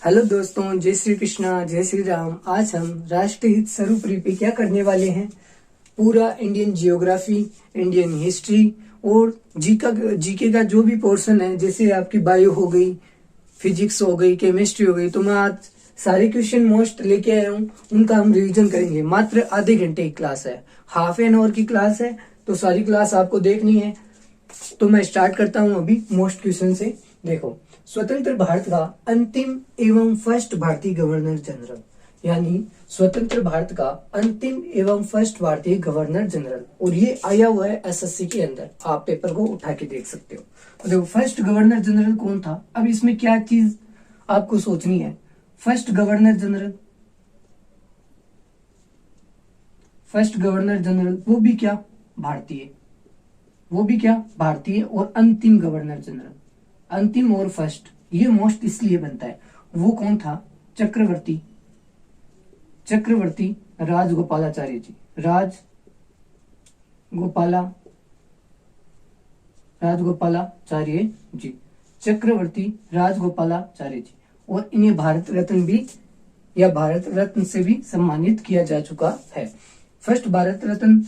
Hello दोस्तों, जय श्री कृष्णा, जय श्री राम। आज हम राष्ट्रीय हित सर्वोपरि पे क्या करने वाले हैं, पूरा इंडियन जियोग्राफी, इंडियन हिस्ट्री और जीके का जो भी पोर्शन है, जैसे आपकी बायो हो गई, फिजिक्स हो गई, केमिस्ट्री हो गई, तो मैं आज सारे क्वेश्चन मोस्ट लेके आया हूँ। उनका हम रिवीजन करेंगे। मात्र आधे घंटे की क्लास है, हाफ एन आवर की क्लास है, तो सारी क्लास आपको देखनी है। तो मैं स्टार्ट करता हूँ अभी मोस्ट क्वेश्चन से। देखो, स्वतंत्र भारत का अंतिम एवं फर्स्ट भारतीय गवर्नर जनरल, यानी स्वतंत्र भारत का अंतिम एवं फर्स्ट भारतीय गवर्नर जनरल, और ये आया हुआ है एसएससी के अंदर। आप पेपर को उठा के देख सकते हो। तो देखो, फर्स्ट गवर्नर जनरल कौन था। अब इसमें क्या चीज आपको सोचनी है। फर्स्ट गवर्नर जनरल वो भी क्या भारतीय, और अंतिम गवर्नर जनरल, अंतिम और फर्स्ट, ये मोस्ट इसलिए बनता है। वो कौन था, चक्रवर्ती राजगोपालाचार्य जी, चक्रवर्ती राजगोपालाचार्य जी। और इन्हें भारत रत्न से भी सम्मानित किया जा चुका है। फर्स्ट भारत रत्न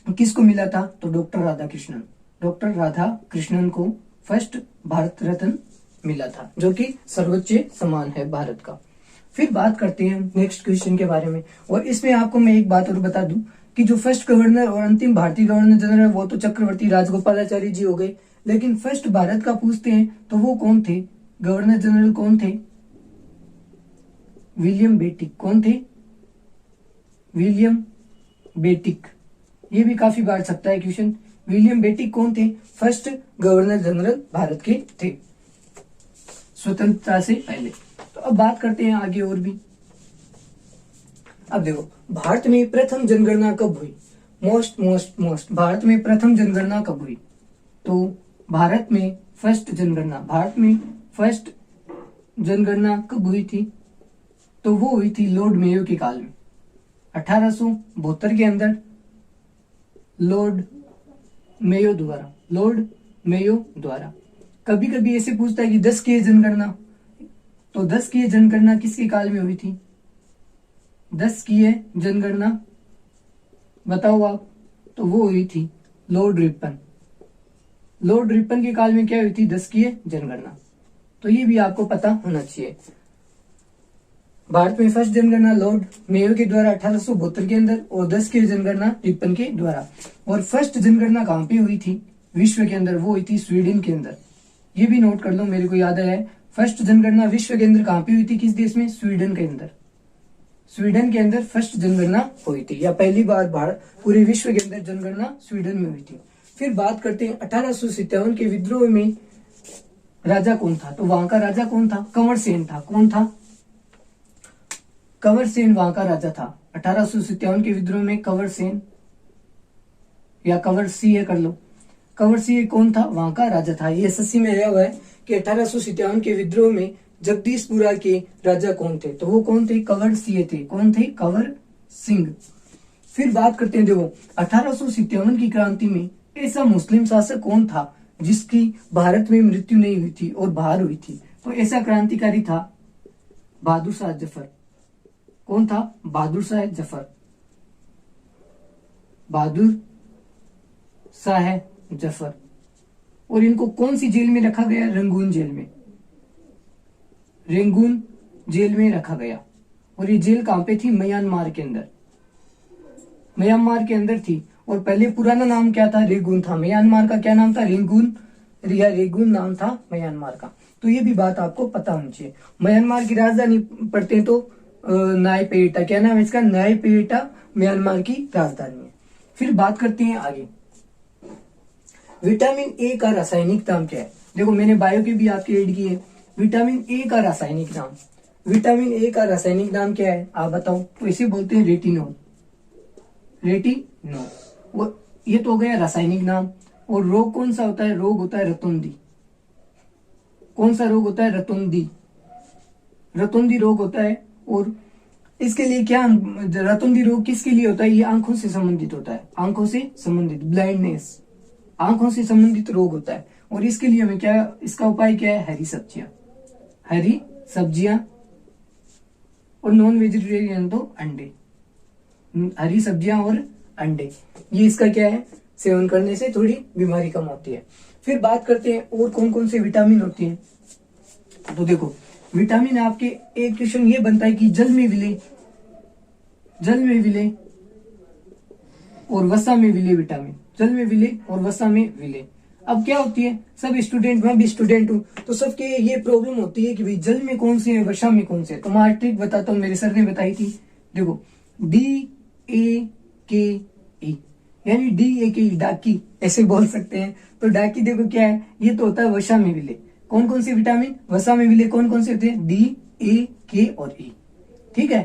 किसको मिला था, तो डॉक्टर राधाकृष्णन को फर्स्ट भारत रत्न मिला था, जो कि सर्वोच्च सम्मान है भारत का। फिर बात करते हैं नेक्स्ट क्वेश्चन के बारे में। और इसमें आपको मैं एक बात और बता दूं कि जो फर्स्ट गवर्नर और अंतिम भारतीय गवर्नर जनरल है, वो तो चक्रवर्ती राजगोपालाचारी जी हो गए। लेकिन फर्स्ट भारत का पूछते हैं तो वो कौन थे, गवर्नर जनरल कौन थे, विलियम बेटिक। कौन थे, विलियम बेटिक। ये भी काफी बार सकता है क्वेश्चन। विलियम बेटिक कौन थे, फर्स्ट गवर्नर जनरल भारत के थे स्वतंत्रता से पहले। तो अब बात करते हैं आगे और भी। अब देखो, भारत में प्रथम जनगणना कब हुई, मोस्ट भारत में प्रथम जनगणना कब हुई, तो भारत में फर्स्ट जनगणना कब हुई थी, तो वो हुई थी लॉर्ड मेयो के काल में, 1872 के अंदर, लॉर्ड मेयो द्वारा। कभी कभी ऐसे पूछता है कि 10 की जनगणना, तो 10 की जनगणना किसके काल में हुई थी, 10 की जनगणना बताओ आप, तो वो हुई थी लॉर्ड रिपन के काल में क्या हुई थी, 10 की जनगणना। तो ये भी आपको पता होना चाहिए। भारत में फर्स्ट जनगणना लॉर्ड मेयो के द्वारा 1872 के अंदर, और 10 की जनगणना रिपन के द्वारा। और फर्स्ट जनगणना कहां पे हुई थी विश्व के अंदर, वो हुई थी स्वीडन के अंदर। ये भी नोट कर लो, मेरे को याद है। फर्स्ट जनगणना विश्व के अंदर कहां पे हुई थी, किस देश में, स्वीडन के अंदर फर्स्ट जनगणना हुई थी, या पहली बार पूरे विश्व के अंदर जनगणना स्वीडन में हुई थी। फिर बात करते हैं 1857 के विद्रोह में राजा कौन था, तो वहां का राजा कौन था, कंवर सेन था। कौन था, कंवर सेन वहां का राजा था। 1857 के विद्रोह में कंवर सेन, या कंवर सिंह कर लो, कंवर सिंह कौन था, वहां का राजा था। ये एसएससी में आया हुआ है कि 1857 के विद्रोह में जगदीशपुरा के राजा कौन थे, तो वो कौन थे, कंवर सिंह थे। कौन थे, कंवर सिंह। फिर बात करते हैं, देखो 1857 की क्रांति में ऐसा मुस्लिम शासक कौन था जिसकी भारत में मृत्यु नहीं हुई थी और बाहर हुई थी, तो ऐसा क्रांतिकारी था बहादुर शाह जफर। कौन था, बहादुर शाह जफर। और इनको कौन सी जेल में रखा गया, रंगून जेल में रखा गया। और ये जेल कहां पे थी, म्यांमार के अंदर थी। और पहले पुराना नाम क्या था, रेगून था। म्यांमार का क्या नाम था, रेगून नाम था म्यांमार का। तो ये भी बात आपको पता होनी चाहिए। म्यांमार की राजधानी पढ़ते हैं तो नायपेटा, क्या नाम है इसका, नायपेटा म्यांमार की राजधानी है। फिर बात करते हैं आगे, विटामिन ए का रासायनिक नाम क्या है। देखो, मैंने बायो के भी आपके ऐड किए। विटामिन ए का रासायनिक नाम क्या है, आप बताओ। तो इसे बोलते हैं रेटिनोल। वो ये तो हो गया रासायनिक नाम। और रोग कौन सा होता है, रोग होता है रतौंधी। कौन सा रोग होता है, रतौंधी रोग होता है। और इसके लिए क्या, रतौंधी रोग किसके लिए होता है, ये आंखों से संबंधित होता है, ब्लाइंडनेस, आंखों से संबंधित रोग होता है। और इसके लिए हमें क्या, इसका उपाय क्या है, हरी सब्जियां, और नॉन वेजिटेरियन तो अंडे, हरी सब्जियां और अंडे। ये इसका क्या है, सेवन करने से थोड़ी बीमारी कम होती है। फिर बात करते हैं और कौन कौन से विटामिन होते हैं। तो देखो विटामिन आपके एक क्वेश्चन ये बनता है कि जल में विले और वसा में विले विटामिन, जल में विले और वसा में विले। अब क्या होती है, सब स्टूडेंट, मैं भी स्टूडेंट हूँ, तो सबके ये प्रॉब्लम होती है कि भाई जल में कौन से है, वसा में कौन से है। तो मैं ट्रिक बताता हूँ, मेरे सर ने बताई थी। देखो DAKE, यानी DAKE डाकी, ऐसे बोल सकते हैं। तो डाकी देखो क्या है, ये तो होता है वसा में विले। कौन कौन से विटामिन वसा में विले कौन कौन से होते हैं, DAK और E, ठीक है।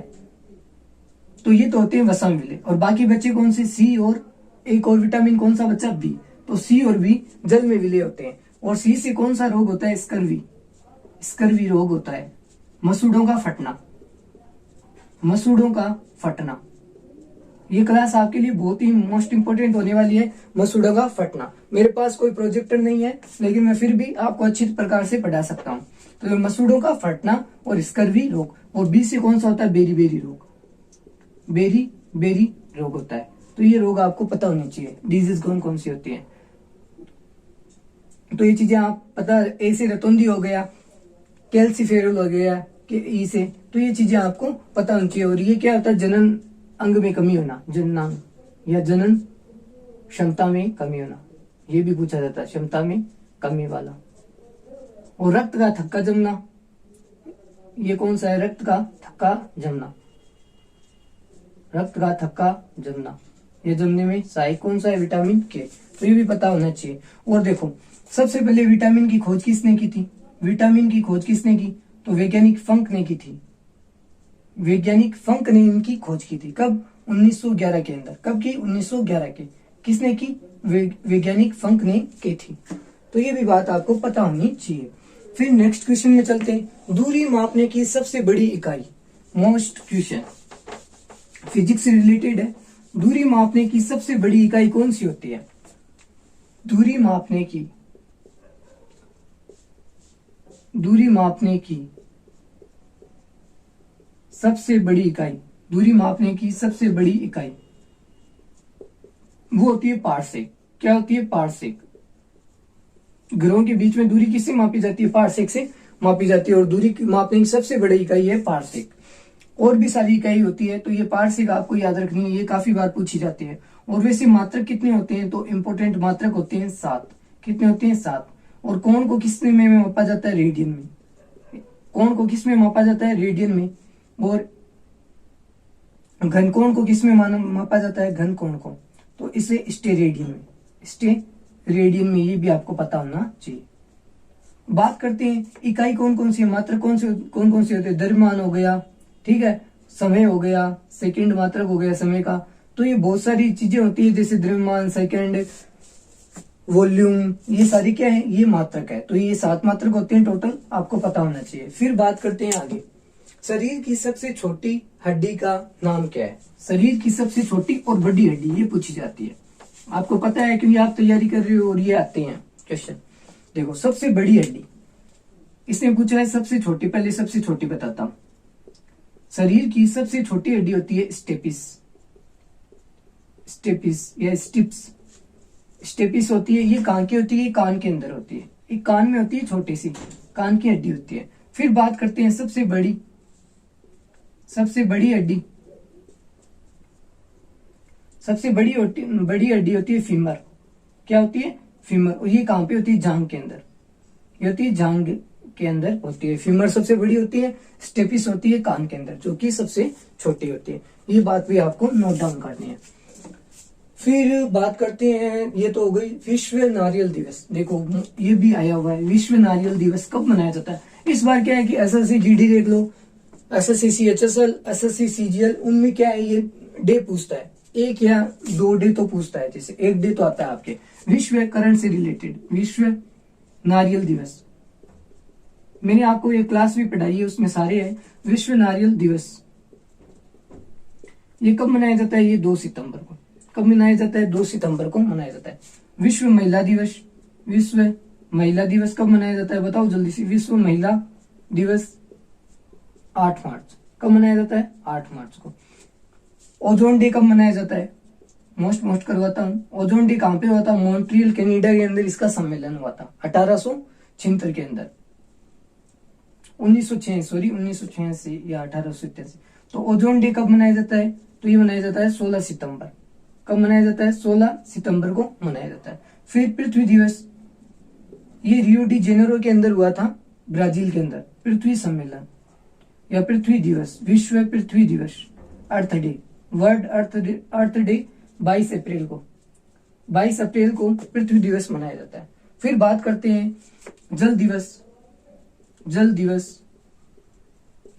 तो ये तो होते हैं वसा में विले, और बाकी बच्चे कौन से, C और एक और विटामिन कौन सा बच्चा, B। तो C और B जल में विले होते हैं। और C से कौन सा रोग होता है, स्कर्वी रोग होता है, मसूड़ों का फटना। ये क्लास आपके लिए बहुत ही मोस्ट इंपोर्टेंट होने वाली है, मसूड़ों का फटना। मेरे पास कोई प्रोजेक्टर नहीं है, लेकिन मैं फिर भी आपको अच्छी प्रकार से पढ़ा सकता हूँ। तो मसूड़ों का फटना और स्कर्वी रोग, और B से कौन सा होता है, बेरी रोग होता है। तो ये रोग आपको पता होनी चाहिए, डिजीज कौन कौन सी होती है। तो ये चीजें आप पता, ए से रतौंधी हो गया, कैल्सीफेरल हो गया कि ई से, तो ये चीजें आपको पता होनी चाहिए। और ये क्या होता है, जनन अंग में कमी होना, जननांग, या जनन क्षमता में कमी होना, ये भी पूछा जाता है, क्षमता में कमी वाला। और रक्त का थक्का जमना, ये कौन सा है, रक्त का थक्का जमना, ये जमने में सहायक कौन सा है, विटामिन के। तो ये भी पता होना चाहिए। और देखो सबसे पहले विटामिन की खोज किसने की थी, तो वैज्ञानिक फंक ने की थी। वैज्ञानिक फंक ने इनकी खोज की थी, कब, 1911 के अंदर। कब की, 1911 के। किसने की, वैज्ञानिक फंक ने की थी। तो ये भी बात आपको पता होनी चाहिए। फिर नेक्स्ट क्वेश्चन में चलते हैं, दूरी मापने की सबसे बड़ी इकाई, मोस्ट क्वेश्चन, फिजिक्स से रिलेटेड है। दूरी मापने की सबसे बड़ी इकाई कौन सी होती है, दूरी मापने की सबसे बड़ी इकाई, वो होती है पारसेक। क्या होती है, पारसेक। ग्रहों के बीच में दूरी किससे मापी जाती है, पारसेक से मापी जाती है। और दूरी मापने की सबसे बड़ी इकाई है पारसेक। और भी सारी इकाई होती है, तो ये पारसेक आपको याद रखनी है, ये काफी बार पूछी जाती है। और वैसे मात्रक कितने होते हैं, तो इंपोर्टेंट मात्रक होते हैं 7। कितने होते हैं, 7। और कोण को किस में मापा जाता है, रेडियन में। और घनकोण को किस में मापा जाता है, घनकोण को, तो इसे स्टेरेडियन में, ये भी आपको पता होना चाहिए। बात करते हैं इकाई कौन कौन सी है, मात्रक कौन कौन सी होते हैं, द्रव्यमान हो गया, ठीक है, समय हो गया, सेकंड मात्रक हो गया समय का। तो ये बहुत सारी चीजें होती है, जैसे द्रव्यमान, सेकंड, वॉल्यूम, ये सारी क्या है, ये मात्रक है। तो ये 7 मात्रक होते हैं टोटल, आपको पता होना चाहिए। फिर बात करते हैं आगे, शरीर की सबसे छोटी हड्डी का नाम क्या है, शरीर की सबसे छोटी और बड़ी हड्डी, ये पूछी जाती है। आपको पता है क्योंकि आप तैयारी कर रहे हो और ये आते हैं क्वेश्चन। देखो सबसे बड़ी हड्डी, इसने पूछा है सबसे छोटी, पहले सबसे छोटी बताता हूं। शरीर की सबसे छोटी हड्डी होती है स्टेपिस या स्टेपिस होती है। ये कहाँ की होती है, कान के अंदर होती है, एक कान में होती है, छोटी सी कान की हड्डी होती है। फिर बात करते हैं सबसे बड़ी हड्डी, बड़ी हड्डी होती है फीमर। क्या होती है, फीमर। और ये कहाँ पे होती है, जांघ के अंदर, ये होती है जांघ के अंदर होती है। फीमर सबसे बड़ी होती है, स्टेपिस होती है कान के अंदर, जो कि सबसे छोटी होती है। ये बात भी आपको नोट डाउन करनी है। फिर बात करते हैं, ये तो हो गई विश्व नारियल दिवस। देखो ये भी आया हुआ है, विश्व नारियल दिवस कब मनाया जाता है। इस बार क्या है कि एसएससी जीडी देख लो, एसएससी सीएचएसएल, एसएससी सीजीएल, उनमें क्या है, ये डे पूछता है, 1 या 2 डे तो पूछता है। जैसे 1 डे तो आता है आपके विश्व करंट से रिलेटेड, विश्व नारियल दिवस। मैंने आपको ये क्लास भी पढ़ाई है, उसमें सारे है। विश्व नारियल दिवस ये कब मनाया जाता है, ये 2 सितंबर को। कब मनाया जाता है, 2 सितंबर को मनाया जाता है। विश्व महिला दिवस कब मनाया जाता है, बताओ जल्दी से। विश्व महिला दिवस 8 मार्च। कब मनाया जाता है? 8 मार्च को। ओजोन डे कब मनाया जाता है? मोस्ट करवाता हूँ। ओजोन डे कहाँ पे हुआ था? मॉन्ट्रियल कनाडा के अंदर इसका सम्मेलन हुआ था 1876 के अंदर। 1986 या 1887। तो ओजोन डे कब मनाया जाता है? तो ये मनाया जाता है 16 सितंबर। कब मनाया जाता है? 16 सितंबर को मनाया जाता है। फिर पृथ्वी दिवस, ये रियो डी जेनेरो के अंदर हुआ था, ब्राजील के अंदर। पृथ्वी सम्मेलन या पृथ्वी दिवस, विश्व पृथ्वी दिवस, अर्थ डे, वर्ल्ड अर्थ डे 22 अप्रैल को। 22 अप्रैल को पृथ्वी दिवस मनाया जाता है। फिर बात करते हैं जल दिवस। जल दिवस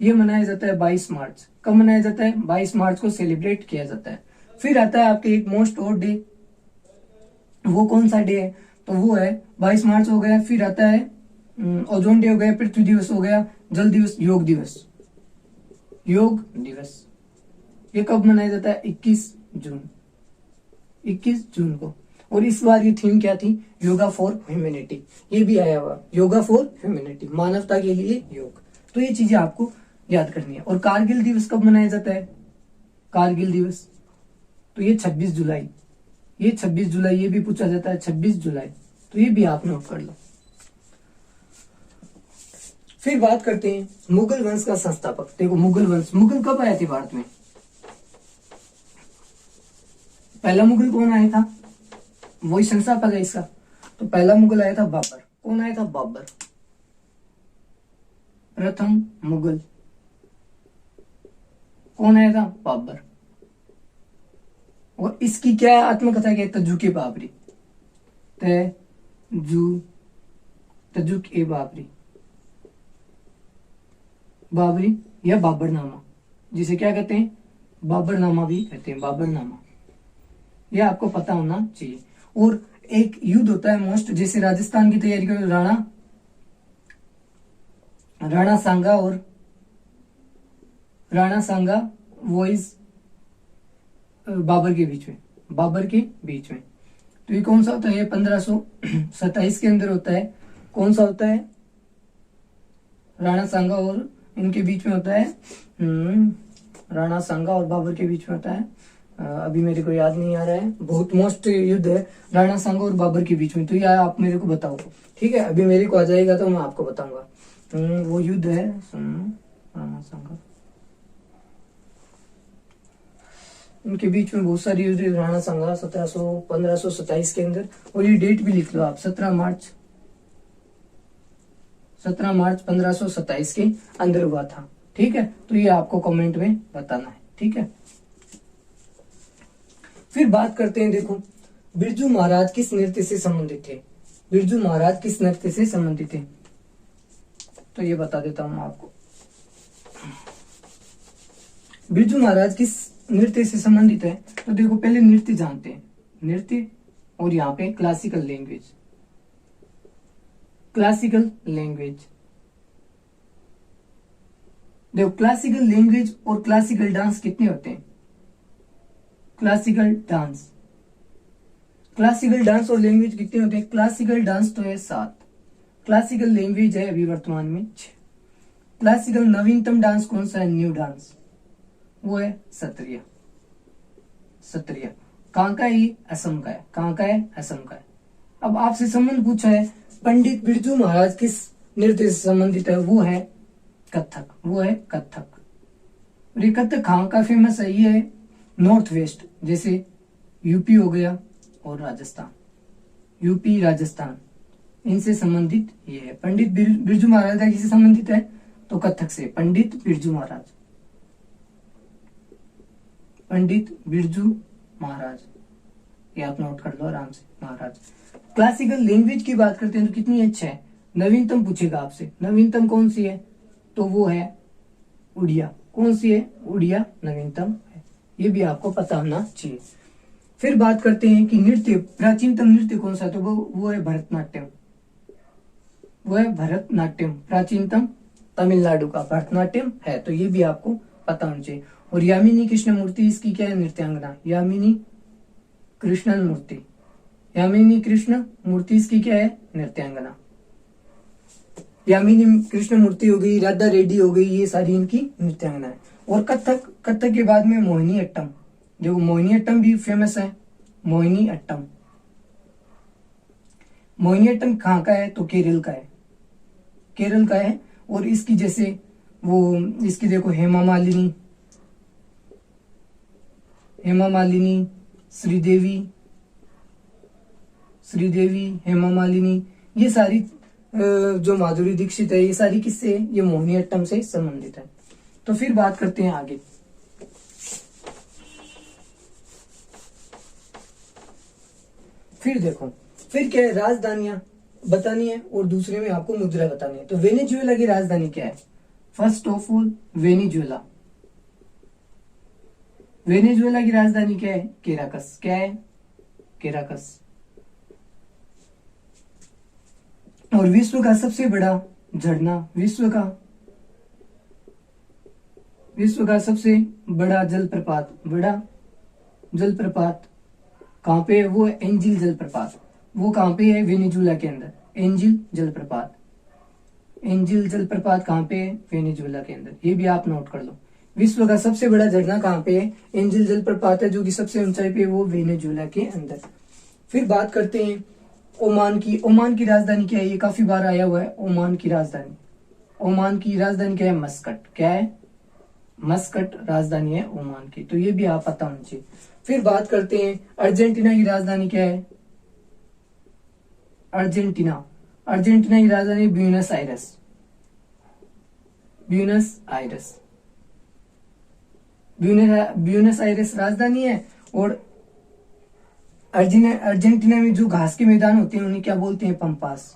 ये मनाया जाता है 22 मार्च। कब मनाया जाता है? 22 मार्च को सेलिब्रेट किया जाता है। फिर आता है आपके एक मोस्ट और डे, वो कौन सा डे है? तो वो है 22 मार्च हो गया। फिर आता है ओजोन डे हो गया, पृथ्वी दिवस हो गया, जल दिवस, योग दिवस। योग दिवस ये कब मनाया जाता है? 21 जून। 21 जून को। और इस बार ये थीम क्या थी? Yoga for humanity. ये भी आया हुआ, योगा फॉर ह्यूमैनिटी, मानवता के लिए योग। तो ये चीजें आपको याद करनी है। और कारगिल दिवस कब मनाया जाता है? कारगिल दिवस तो ये 26 जुलाई। ये 26 जुलाई, ये भी पूछा जाता है 26 जुलाई। तो ये भी आप नोट कर लो। फिर बात करते हैं मुगल वंश का संस्थापक। देखो मुगल वंश, मुगल कब आए थे भारत में? पहला मुगल कौन आया था? वही संस्थापक है इसका। तो पहला मुगल आया था बाबर। कौन आया था? बाबर, प्रथम मुगल। कौन आया था? बाबर। और इसकी क्या आत्मकथा क्या है? तजुक ए बाबरी। तजुक ए बाबरी, बाबरी या बाबरनामा, जिसे क्या कहते हैं? बाबरनामा भी कहते हैं, बाबरनामा। यह आपको पता होना चाहिए। और एक युद्ध होता है मोस्ट, जैसे राजस्थान की तैयारी करो, राणा सांगा और राणा सांगा वॉइस बाबर के बीच में, बाबर के बीच में। तो ये कौन सा होता है? 1527 के अंदर होता है। कौन सा होता है? राणा सांगा और इनके बीच में होता है। राणा सांगा और बाबर के बीच में होता है। अभी मेरे को याद नहीं आ रहा है। बहुत मोस्ट युद्ध है राणा सांगा और बाबर के बीच में। तो यार आप मेरे को बताओ, ठीक है? अभी मेरे को आ जाएगा तो मैं आपको बताऊंगा। वो युद्ध है राणा सांगा, उनके बीच में बहुत सारी युद्ध। राणा सांगा 1527 के अंदर। और ये डेट भी लिख लो आप, 17 मार्च 1527 के अंदर हुआ था। ठीक है? तो ये आपको कमेंट में बताना है। ठीक है? फिर बात करते हैं, देखो बिरजू महाराज किस नृत्य से संबंधित थे? बिरजू महाराज किस नृत्य से संबंधित थे? तो ये बता देता हूं आपको। बिरजू महाराज किस नृत्य से संबंधित है? तो देखो पहले नृत्य जानते हैं, नृत्य, और यहाँ पे क्लासिकल लैंग्वेज। क्लासिकल लैंग्वेज, देखो क्लासिकल लैंग्वेज और क्लासिकल डांस कितने होते हैं? क्लासिकल डांस और लैंग्वेज कितने होते हैं? क्लासिकल डांस तो है 7, क्लासिकल लैंग्वेज है अभी वर्तमान में 6। क्लासिकल नवीनतम डांस कौन सा है? न्यू डांस, वो है सत्रिया। कहाँ का है? असम का है। कहाँ का है? असम का है। अब आपसे संबंध पूछा है, पंडित बिरजू महाराज किस नृत्य से संबंधित है? वो है कथक, वो है कथक। और ये कथक कहाँ का फेमस है? ये है नॉर्थ वेस्ट, जैसे यूपी हो गया और राजस्थान, यूपी राजस्थान, इनसे संबंधित ये है। पंडित बिरजू महाराज का किससे संबंधित है? तो कथक से। पंडित बिरजू महाराज, पंडित बिरजू महाराज, ये आप नोट कर लो आराम से, महाराज। क्लासिकल लैंग्वेज की बात करते हैं तो कितनी अच्छा है? नवीनतम पूछेगा आपसे, नवीनतम कौन सी है? तो वो है उड़िया। कौन सी है? उड़िया नवीनतम है। ये भी आपको पता होना चाहिए। फिर बात करते हैं कि नृत्य, प्राचीनतम नृत्य कौन सा? तो वो है भरतनाट्यम, वो है भरतनाट्यम। प्राचीनतम तमिलनाडु का भरतनाट्यम है। तो ये भी आपको पता होना चाहिए। और यामिनी कृष्ण मूर्ति इसकी क्या है? नृत्यांगना। यामिनी कृष्ण मूर्ति, यामिनी कृष्ण मूर्ति इसकी क्या है? नृत्यांगना। यामिनी कृष्णमूर्ति हो गई, राधा रेड्डी हो गई, ये सारी इनकी नृत्यांगना है। और कथक, कथक के बाद में मोहिनी अट्टम। देखो मोहिनी अट्टम भी फेमस है। मोहिनी अट्टम, मोहिनी अट्टम कहाँ का है? तो केरल का है, केरल का है। और इसकी जैसे वो इसकी देखो हेमा मालिनी, हेमा मालिनी, श्रीदेवी, श्रीदेवी, हेमा मालिनी, ये सारी जो माधुरी दीक्षित है, ये सारी किससे? ये मोहिनी अट्टम से संबंधित है। तो फिर बात करते हैं आगे। फिर देखो, फिर क्या है? राजधानियां बतानी है और दूसरे में आपको मुद्रा बतानी है। तो वेनेजुएला की राजधानी क्या है? First of all Venezuela, Venezuela की राजधानी क्या है? केराकस। क्या है? केराकस। और विश्व का सबसे बड़ा झरना, विश्व का सबसे बड़ा जलप्रपात, बड़ा जलप्रपात कहाँ पे है? वो है एंजिल जलप्रपात। वो कहाँ पे है? वेनेजुएला के अंदर, एंजिल जलप्रपात। एंजिल जलप्रपात कहाँ पे है? वेनेजुएला के अंदर। ये भी आप नोट कर लो। विश्व का सबसे बड़ा झरना कहाँ पे है? एंजिल जलप्रपात है, जो कि सबसे ऊंचाई पे है, वो वेनेजुएला के अंदर। फिर बात करते हैं ओमान की। ओमान की राजधानी क्या है? ये काफी बार आया हुआ है। ओमान की राजधानी, ओमान की राजधानी क्या है? मस्कट। क्या है? मस्कट राजधानी है ओमान की। तो ये भी आप पता होना चाहिए। फिर बात करते हैं अर्जेंटीना की राजधानी क्या है? अर्जेंटीना, अर्जेंटीना की राजधानी Buenos Aires, Buenos Aires, Buenos Aires राजधानी है। और अर्जेंटीना में जो घास के मैदान होते हैं उन्हें क्या बोलते हैं? Pampas,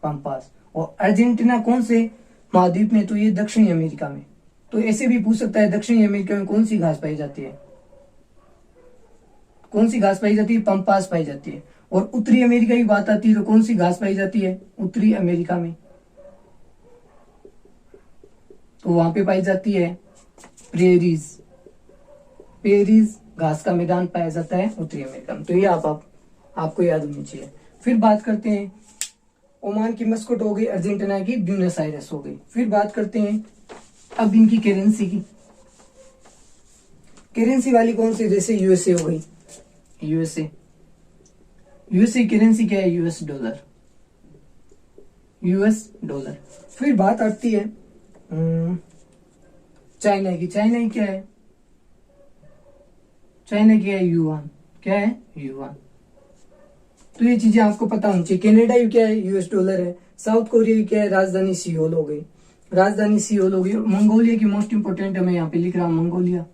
pampas. और अर्जेंटीना कौन से महाद्वीप में? तो ये दक्षिणी अमेरिका में। तो ऐसे भी पूछ सकता है दक्षिणी अमेरिका में कौन सी घास पाई जाती है? कौन सी घास पाई जाती है? पंपास पाई जाती है। और उत्तरी अमेरिका की बात आती है तो कौन सी घास पाई जाती है उत्तरी अमेरिका में? तो वहां पे पाई जाती है प्रेरीज, प्रेरीज घास का मैदान पाया जाता है उत्तरी अमेरिका में। तो ये आपको याद होनी चाहिए। फिर बात करते हैं ओमान की मस्कट हो गई, अर्जेंटीना की ब्यूनस आयरस हो गई। फिर बात करते हैं अब इनकी करेंसी की। करेंसी वाली कौन सी? जैसे यूएसए हो गई, यूएसए, यूएसए करेंसी क्या है? US dollar, US dollar. फिर बात आती है चाइना की। चाइना की क्या है? चाइना की है युआन। क्या है? युआन। तो ये चीजें आपको पता होनी चाहिए। कनाडा की क्या है? यूएस डॉलर है। साउथ कोरिया की क्या है? राजधानी सियोल हो गई, राजधानी सियोल हो गई। मंगोलिया की मोस्ट इंपोर्टेंट है, मैं यहाँ पे लिख रहा हूं मंगोलिया।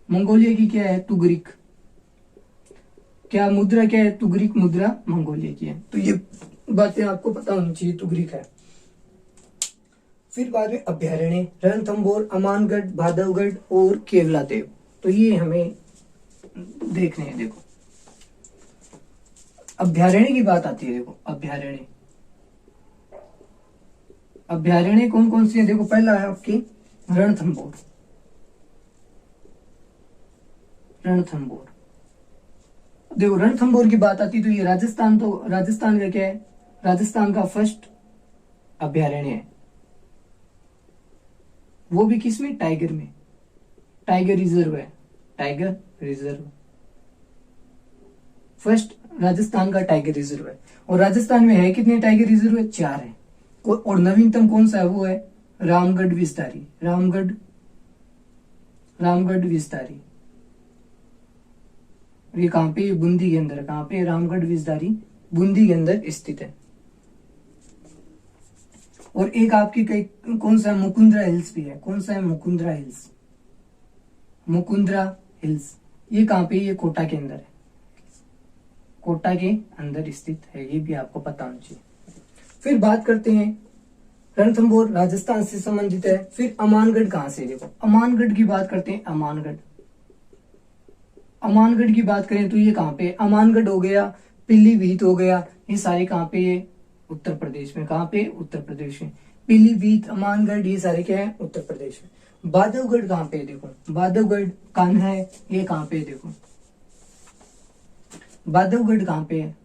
मंगोलिया की क्या है? तुगरिक। क्या मुद्रा क्या है? तुगरिक मुद्रा मंगोलिया की है। तो ये बातें आपको पता होनी चाहिए, तुगरिक है। फिर बाद में अभ्यारण्य, रणथंभौर, अमानगढ़, बांधवगढ़ और केवलादेव। तो ये हमें देखने हैं। देखो अभ्यारण्य की बात आती है। देखो अभ्यारण्य, अभ्यारण्य कौन कौन सी है? देखो पहला है आपकी रणथंभौर, रणथंभौर। देखो रणथंभौर की बात आती है तो ये राजस्थान, तो राजस्थान का क्या है? राजस्थान का फर्स्ट अभ्यारण्य है। वो भी किसमें? टाइगर में, टाइगर रिजर्व है, टाइगर रिजर्व। फर्स्ट राजस्थान का टाइगर रिजर्व है। और राजस्थान में है कितने टाइगर रिजर्व है? 4 है। और नवीनतम कौन सा है? वो है रामगढ़ विस्तारी, रामगढ़, रामगढ़ विस्तारी। ये कहां पे? बूंदी के अंदर। कहां पे? रामगढ़ विस्तारी बूंदी के अंदर स्थित है। और एक आपकी कौन सा? मुकुंदरा हिल्स भी है। कौन सा है? Mukundra hills, Mukundra hills. ये कहां पे? ये कोटा के अंदर है, कोटा के अंदर स्थित है। ये भी आपको पता होना चाहिए। फिर बात करते हैं रणथंभौर राजस्थान से संबंधित है। फिर अमानगढ़ कहां से? देखो अमानगढ़ की बात करते हैं। अमानगढ़, अमानगढ़ की बात करें तो ये कहां पे? अमानगढ़ हो गया, पीलीभीत हो गया, ये सारे कहां पे? ये उत्तर प्रदेश में। कहां पे? उत्तर प्रदेश में। पीलीभीत, अमानगढ़, ये सारे क्या है? उत्तर प्रदेश में। बांधवगढ़ कहां पे? देखो बांधवगढ़ कान्हा है, ये कहां पे? देखो बांधवगढ़ कहां पे है?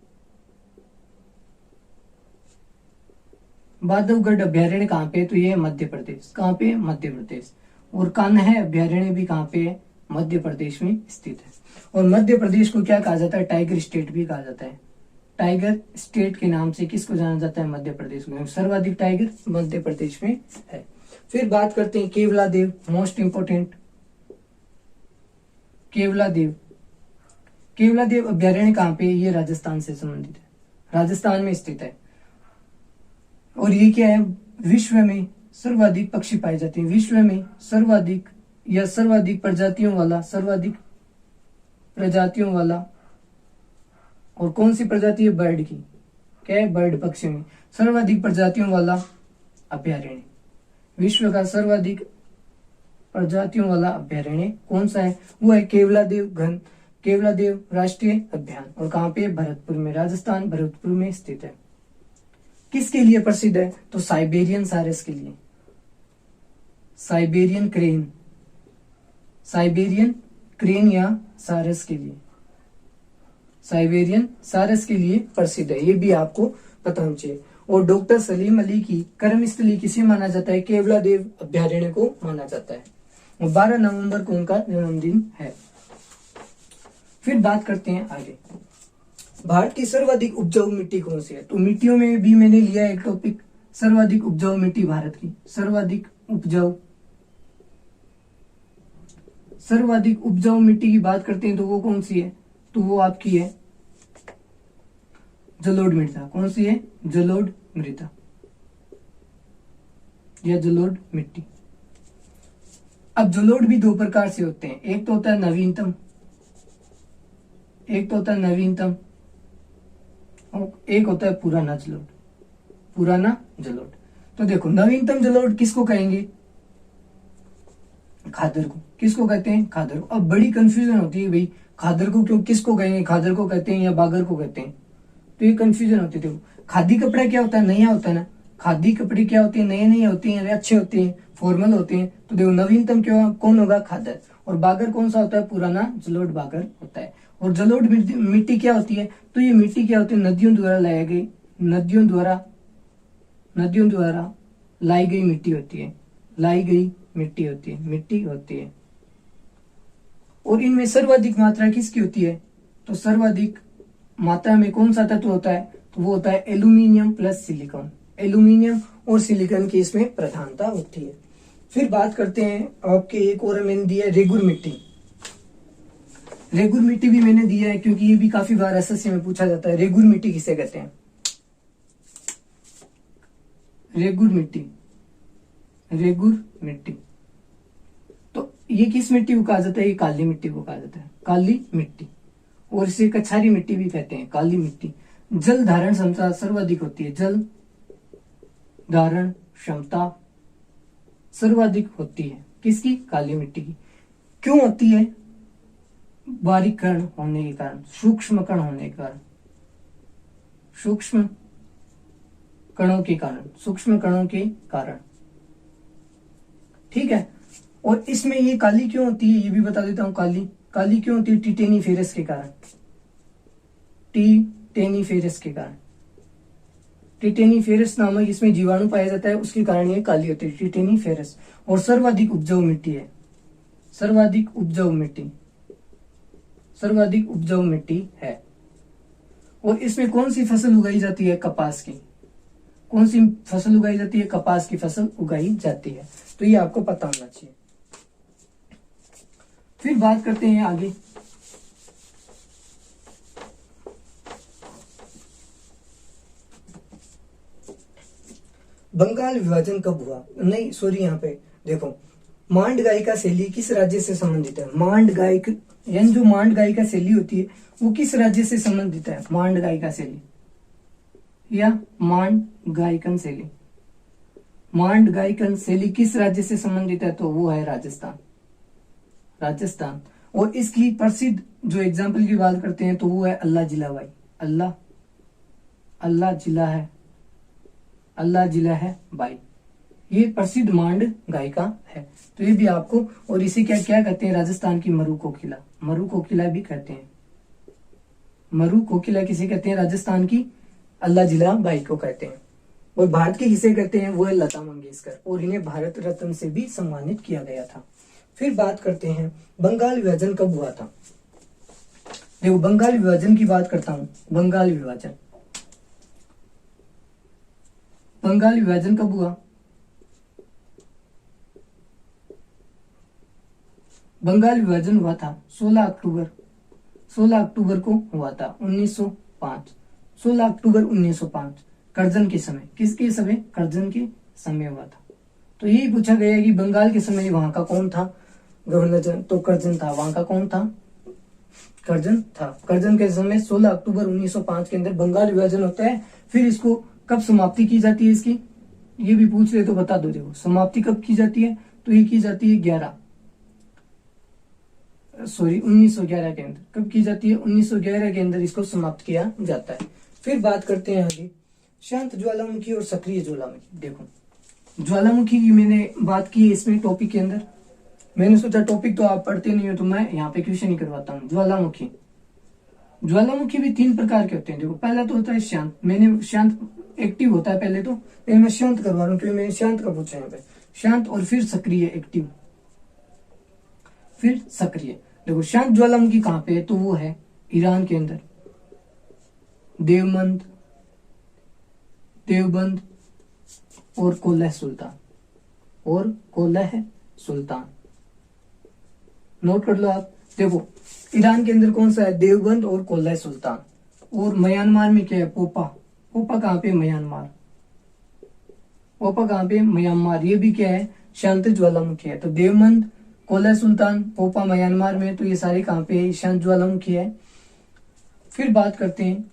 बांधवगढ़ अभ्यारण्य कहाँ पे है? तो ये है मध्य प्रदेश। कहाँ पे? मध्य प्रदेश। और कान्हा अभ्यारण्य भी कहाँ पे है? मध्य प्रदेश में स्थित है। और मध्य प्रदेश को क्या कहा जाता है? टाइगर स्टेट भी कहा जाता है। टाइगर स्टेट के नाम से किसको जाना जाता है? मध्य प्रदेश को। सर्वाधिक टाइगर मध्य प्रदेश में है। फिर बात करते हैं केवला देव, मोस्ट इंपोर्टेंट। केवला देव, केवला देव अभ्यारण्य कहाँ पे? ये राजस्थान से संबंधित है, राजस्थान में स्थित है। और ये क्या है? विश्व में सर्वाधिक पक्षी पाए जाते हैं। विश्व में सर्वाधिक या सर्वाधिक प्रजातियों वाला और कौन सी प्रजाति है? बर्ड की। क्या है? बर्ड, पक्षियों में सर्वाधिक प्रजातियों वाला अभ्यारण्य। विश्व का सर्वाधिक प्रजातियों वाला अभ्यारण्य कौन सा है? वो है केवला देव राष्ट्रीय अभ्यान। और कहाँ पे? भरतपुर में, राजस्थान भरतपुर में स्थित है। किसके लिए प्रसिद्ध है? तो साइबेरियन सारस के लिए, साइबेरियन क्रेन या सारस के लिए, साइबेरियन सारस के लिए प्रसिद्ध है। ये भी आपको पता होना चाहिए। और डॉक्टर सलीम अली की कर्मस्थली किसे माना जाता है? केवला देव अभ्यारण्य को माना जाता है। और 12 नवंबर को उनका जन्मदिन है। फिर बात करते हैं आगे, भारत की सर्वाधिक उपजाऊ मिट्टी कौन सी है? तो मिट्टियों में भी मैंने लिया एक टॉपिक, सर्वाधिक उपजाऊ मिट्टी भारत की। सर्वाधिक उपजाऊ मिट्टी की बात करते हैं तो वो कौन सी है? तो वो आपकी है जलोढ़ मृदा। कौन सी है? जलोढ़ मृदा या जलोढ़ मिट्टी। अब जलोढ़ भी दो प्रकार से होते हैं, एक तो होता है नवीनतम और एक होता है पुराना जलोढ़। तो देखो, नवीनतम जलोढ़ किसको कहेंगे? खादर को। किसको कहते हैं? खादर को। अब बड़ी कंफ्यूजन होती है भाई, खादर को क्यों, किसको कहेंगे? खादर को कहते हैं या बागर को कहते हैं? तो ये कंफ्यूजन होती है। खादी कपड़ा क्या होता है? नया होता है ना। खादी कपड़े क्या होते हैं? नए होते हैं, अच्छे होते हैं, फॉर्मल होते हैं। तो देखो, नवीनतम क्यों कौन होगा? खादर। और बागर कौन सा होता है? पुराना जलोढ़ बागर होता है। और जलोढ़ मिट्टी क्या होती है? तो ये मिट्टी क्या होती है? नदियों द्वारा लाई गई मिट्टी होती है। और इनमें सर्वाधिक मात्रा किसकी होती है? तो सर्वाधिक मात्रा में कौन सा तत्व होता है? तो वो होता है एल्यूमिनियम प्लस सिलिकॉन। एल्यूमिनियम और सिलिकॉन की इसमें प्रधानता होती है। फिर बात करते हैं आपके, एक और मैंने दिया है रेगुर मिट्टी। रेगुर मिट्टी भी मैंने दिया है क्योंकि ये भी काफी बार एसएससी में पूछा जाता है। रेगुर मिट्टी किसे कहते हैं? रेगुर मिट्टी। तो ये किस मिट्टी को कहा जाता है? ये काली मिट्टी को कहा जाता है, काली मिट्टी। और इसे कछारी मिट्टी भी कहते हैं, काली मिट्टी। जल धारण क्षमता सर्वाधिक होती है, जल धारण क्षमता सर्वाधिक होती है किसकी? काली मिट्टी की। क्यों होती है? बारीक कण होने के कारण, सूक्ष्म कण होने के कारण, सूक्ष्म कणों के कारण। ठीक है। और इसमें ये काली क्यों होती है ये भी बता देता हूं। काली क्यों होती है? टिटेनीफेरस के कारण। टिटेनीफेरस नामक इसमें जीवाणु पाया जाता है, उसके कारण ये काली होती है, टिटेनीफेरस। और सर्वाधिक उपजाऊ मिट्टी है। और इसमें कौन सी फसल उगाई जाती है? कपास की। कौन सी फसल उगाई जाती है? कपास की फसल उगाई जाती है। तो ये आपको पता होना चाहिए। फिर बात करते हैं आगे, बंगाल विभाजन कब हुआ? नहीं सॉरी, यहाँ पे देखो, मांड गायिका शैली किस राज्य से संबंधित है? मांड गायिका शैली होती है वो किस राज्य से संबंधित है? मांड गायिका शैली या मांड गायिकन शैली किस राज्य से संबंधित है? तो वो है राजस्थान। और इसकी प्रसिद्ध जो एग्जाम्पल की बात करते हैं तो वो है अल्लाह जिला है बाई। ये प्रसिद्ध मांड गायिका है। तो ये भी आपको, और इसे क्या कहते हैं? राजस्थान की मरु कोकिला भी कहते हैं। मरु कोकिला किसे कहते हैं? राजस्थान की अल्लाह जिला बाई को कहते हैं। और भारत की किसे कहते हैं, वो है लता मंगेशकर, और इन्हें भारत रत्न से भी सम्मानित किया गया था। फिर बात करते हैं बंगाल विभाजन कब हुआ था। देखो बंगाल विभाजन की बात करता हूं। बंगाल विभाजन कब हुआ? बंगाल विभाजन हुआ था 16 अक्टूबर को हुआ था 1905। 16 अक्टूबर 1905 कर्जन के समय। किसके समय? कर्जन के समय हुआ था। तो यही पूछा गया है कि बंगाल के समय वहां का कौन था गवर्नर, तो कर्जन था। वहां का कौन था? कर्जन था। कर्जन के समय 16 अक्टूबर 1905 के अंदर बंगाल विभाजन होता है। फिर इसको कब समाप्ति की जाती है इसकी, ये भी पूछ रहे तो बता दो। देखो समाप्ति कब की जाती है, तो ये की जाती है 1911 के अंदर। कब की जाती है? 1911 के अंदर इसको समाप्त किया जाता है। फिर बात करते हैं आगे शांत ज्वालामुखी और सक्रिय ज्वालामुखी। देखो ज्वालामुखी की मैंने बात की है इसमें टॉपिक के अंदर। मैंने सोचा टॉपिक तो आप पढ़ते नहीं हो तो मैं यहाँ पे क्वेश्चन ही करवाता हूँ। ज्वालामुखी भी 3 प्रकार के होते हैं। देखो पहला तो होता है शांत। मैंने शांत एक्टिव होता है पहले, तो मैं शांत करवा रहा हूँ क्योंकि मैंने शांत का पूछा यहाँ पे। शांत और फिर सक्रिय, एक्टिव फिर सक्रिय। देखो शांत ज्वालामुखी कहाँ पे है, तो वो है ईरान के अंदर। देवबंद और कोल्लह सुल्तान नोट कर लो आप। देखो ईरान के अंदर कौन सा है? देवबंद और कोल्लह सुल्तान। और म्यांमार में क्या है? पोपा कहाँ पे? म्यांमार। ये भी क्या है? शांत ज्वालामुखी है। तो देवबंद, कोल्लह सुल्तान, पोपा म्यांमार में, तो ये सारे कहाँ पे है? शांत ज्वालामुखी है। फिर बात करते हैं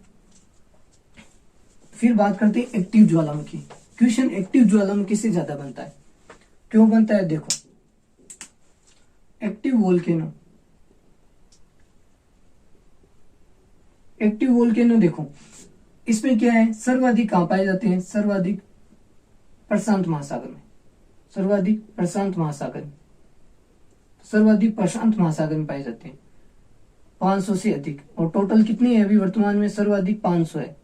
एक्टिव ज्वालामुखी। क्वेश्चन एक्टिव ज्वालामुखी से ज्यादा बनता है। क्यों बनता है? देखो एक्टिव वोल्केनो देखो इसमें क्या है? सर्वाधिक कहां पाए जाते हैं? सर्वाधिक प्रशांत महासागर में। सर्वाधिक प्रशांत महासागर में पाए जाते हैं 500 से अधिक। और टोटल कितनी है अभी वर्तमान में? सर्वाधिक 500 है।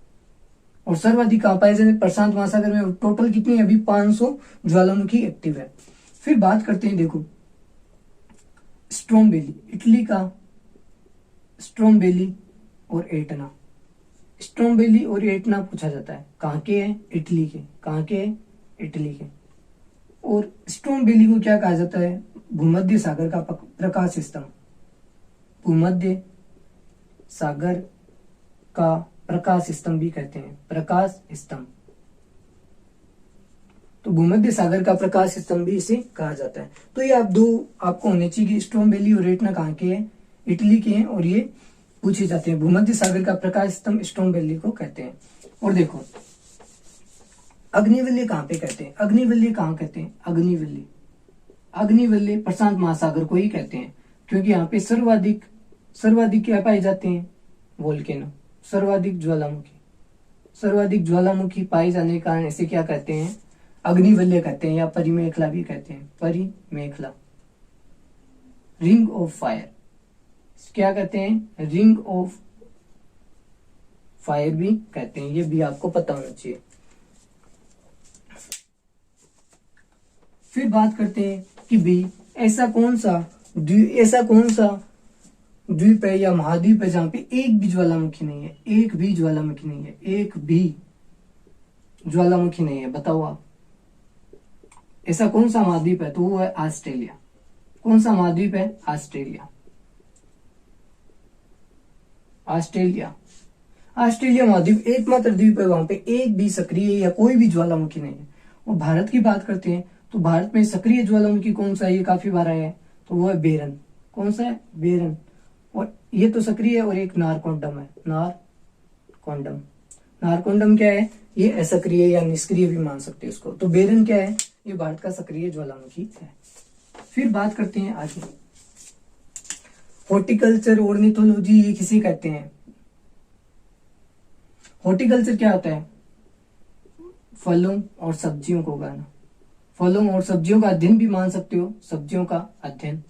और सर्वाधिक कहां पाए जाते हैं? प्रशांत महासागर में। टोटल कितनी है अभी? 500 ज्वालामुखी एक्टिव है। फिर बात करते हैं देखो स्ट्रोम्बेली, इटली का स्ट्रोम्बेली और एटना। स्ट्रोम्बेली और एटना पूछा जाता है कहाँ के हैं? इटली के। कहाँ के हैं? इटली के। और स्ट्रोम्बेली को क्या कहा जाता है? भूमध्य सागर का प्रकाश स्तंभ। भूमध्य सागर का प्रकाश स्तंभ भी कहते हैं। प्रकाश स्तंभ, तो भूमध्य सागर का प्रकाश स्तंभ भी इसे कहा जाता है। तो ये आपको होने चाहिए कि स्ट्रोम्बेली और एटना कहाँ के हैं? इटली के हैं। और ये पूछे जाते हैं। भूमध्य सागर का प्रकाश स्तंभ स्ट्रोम्बेली को कहते हैं। और देखो अग्निवल्य कहाँ पे कहते हैं? अग्निवल्य कहाँ कहते हैं? अग्निवल्य प्रशांत महासागर को ही कहते हैं, क्योंकि यहाँ पे सर्वाधिक क्या पाए जाते हैं? वोल्केनो, सर्वाधिक ज्वालामुखी पाए जाने के कारण इसे क्या कहते हैं? अग्निवल्य कहते हैं, या परिमेखला भी कहते हैं। परिमेखला, रिंग ऑफ फायर क्या कहते हैं? रिंग ऑफ फायर भी कहते हैं। ये भी आपको पता होना चाहिए। फिर बात करते हैं कि भी ऐसा कौन सा द्वीप है या महाद्वीप है जहां पे एक भी ज्वालामुखी नहीं है। बताओ आप ऐसा कौन सा महाद्वीप है? तो वो है ऑस्ट्रेलिया। कौन सा महाद्वीप है? ऑस्ट्रेलिया महाद्वीप एकमात्र द्वीप है, वहां पे एक भी सक्रिय या कोई भी ज्वालामुखी नहीं है। और भारत की बात करते हैं तो भारत में सक्रिय ज्वालामुखी कौन सा है? ये काफी बार आया है, तो वो है बेरन। कौन सा है? बेरन। और ये तो सक्रिय है। और एक नारकोंडम है। नारकोंडम क्या है? ये असक्रिय या निष्क्रिय भी मान सकते हैं इसको। तो बेरन क्या है? ये भारत का सक्रिय ज्वालामुखी है। फिर बात करते हैं आगे हॉर्टिकल्चर, ऑर्निथोलॉजी ये किसे कहते हैं? हॉर्टिकल्चर क्या होता है? फलों और सब्जियों को उगाना। फलों और सब्जियों का अध्ययन भी मान सकते हो। सब्जियों का अध्ययन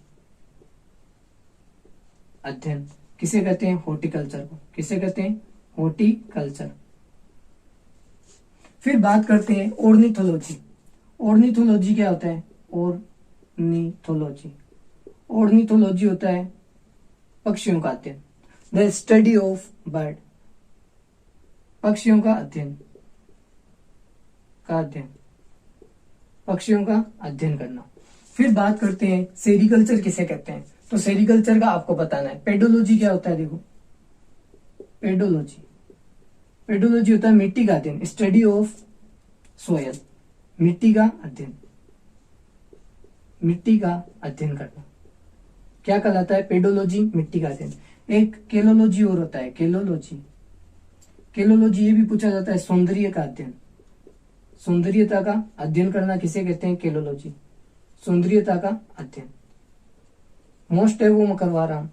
किसे कहते हैं? हॉर्टिकल्चर को। किसे कहते हैं? हॉर्टिकल्चर। फिर बात करते हैं ऑर्निथोलॉजी। ऑर्निथोलॉजी क्या होता है? ऑर्निथोलॉजी, ऑर्निथोलॉजी होता है पक्षियों का अध्ययन, द स्टडी ऑफ बर्ड, पक्षियों का अध्ययन, पक्षियों का अध्ययन करना। फिर बात करते हैं सेरिकल्चर किसे कहते हैं? तो सेरिकल्चर का आपको बताना है। पेडोलॉजी क्या होता है? देखो, पेडोलॉजी होता है मिट्टी का अध्ययन, स्टडी ऑफ सोयल, मिट्टी का अध्ययन, मिट्टी का अध्ययन करना क्या कहलाता है? पेडोलॉजी, मिट्टी का अध्ययन। एक केलोलॉजी और होता है, केलोलॉजी ये भी पूछा जाता है सौंदर्य का अध्ययन, सौंदर्यता का अध्ययन करना किसे कहते हैं? केलोलॉजी, सौंदर्यता का अध्ययन। मोस्ट है वो मैं करवा रहा हूं,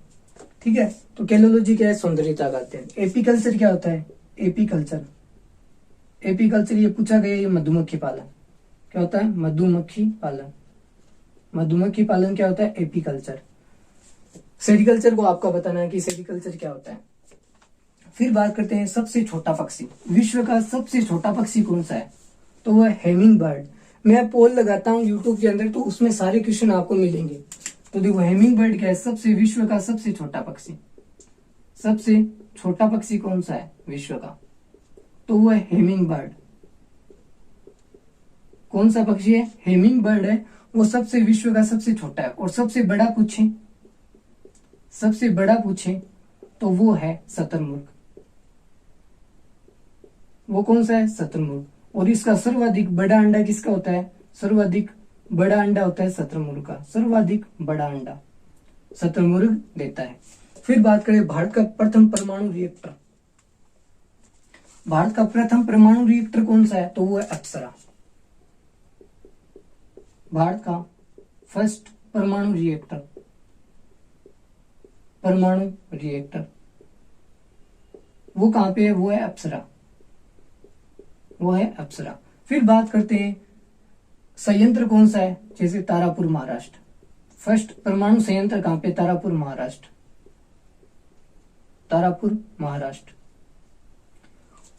ठीक है। तो केलोलॉजी क्या है? सौंदर्यता का अध्ययन। एपीकल्चर क्या होता है? एपीकल्चर ये पूछा गया, ये मधुमक्खी पालन क्या होता है? मधुमक्खी पालन क्या होता है? एपीकल्चर। सेरिकल्चर को आपका बताना है कि सेरिकल्चर क्या होता है। फिर बात करते हैं सबसे छोटा पक्षी। विश्व का सबसे छोटा पक्षी कौन सा है? तो वह हेमिंग बर्ड। मैं पोल लगाता हूँ यूट्यूब के अंदर, तो उसमें सारे क्वेश्चन आपको मिलेंगे। तो देखो, हेमिंग बर्ड क्या है? विश्व का सबसे छोटा पक्षी। सबसे छोटा पक्षी कौन सा है विश्व का? तो वह हेमिंग बर्ड। कौन सा पक्षी है? हेमिंग बर्ड है। वो विश्व का सबसे छोटा है। और सबसे बड़ा पूछे तो वो है शतुरमुर्ग। वो कौन सा है? शतुरमुर्ग। और इसका सर्वाधिक बड़ा अंडा किसका होता है? सर्वाधिक बड़ा अंडा होता है शतुरमुर्ग का। सर्वाधिक बड़ा अंडा शतुरमुर्ग देता है। फिर बात करें भारत का प्रथम परमाणु रिएक्टर। भारत का प्रथम परमाणु रिएक्टर कौन सा है? तो वो है अप्सरा। भारत का फर्स्ट परमाणु रिएक्टर वो कहां पे है? वो है अप्सरा। फिर बात करते हैं संयंत्र कौन सा है? जैसे तारापुर, महाराष्ट्र। फर्स्ट परमाणु संयंत्र कहां पे? तारापुर, महाराष्ट्र।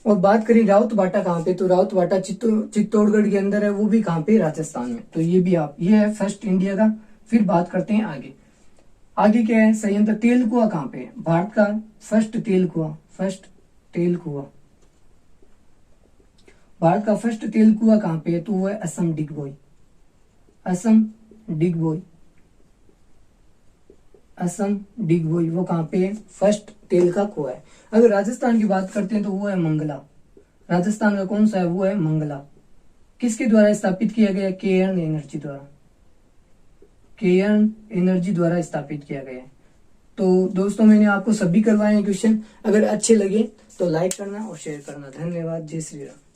और बात करें राउतबाटा कहां पे? तो राउतबाटा चित्तौड़गढ़ के अंदर है। वो भी कहां पे? राजस्थान में। तो ये है फर्स्ट इंडिया का। फिर बात करते हैं आगे क्या है? संयंत्र तेलकुआ कहां पे? भारत का फर्स्ट तेलकुआ कहां पे है? तो वो है असम डिगबोई। वो कहां पे है? फर्स्ट तेल का कुआं है। अगर राजस्थान की बात करते हैं तो वो है मंगला। राजस्थान का कौन सा है? वो है मंगला। किसके द्वारा स्थापित किया गया? केयर्न एनर्जी द्वारा स्थापित किया गया है। तो दोस्तों, मैंने आपको सभी करवाए हैं क्वेश्चन। अगर अच्छे लगे तो लाइक करना और शेयर करना। धन्यवाद। जय श्री राम।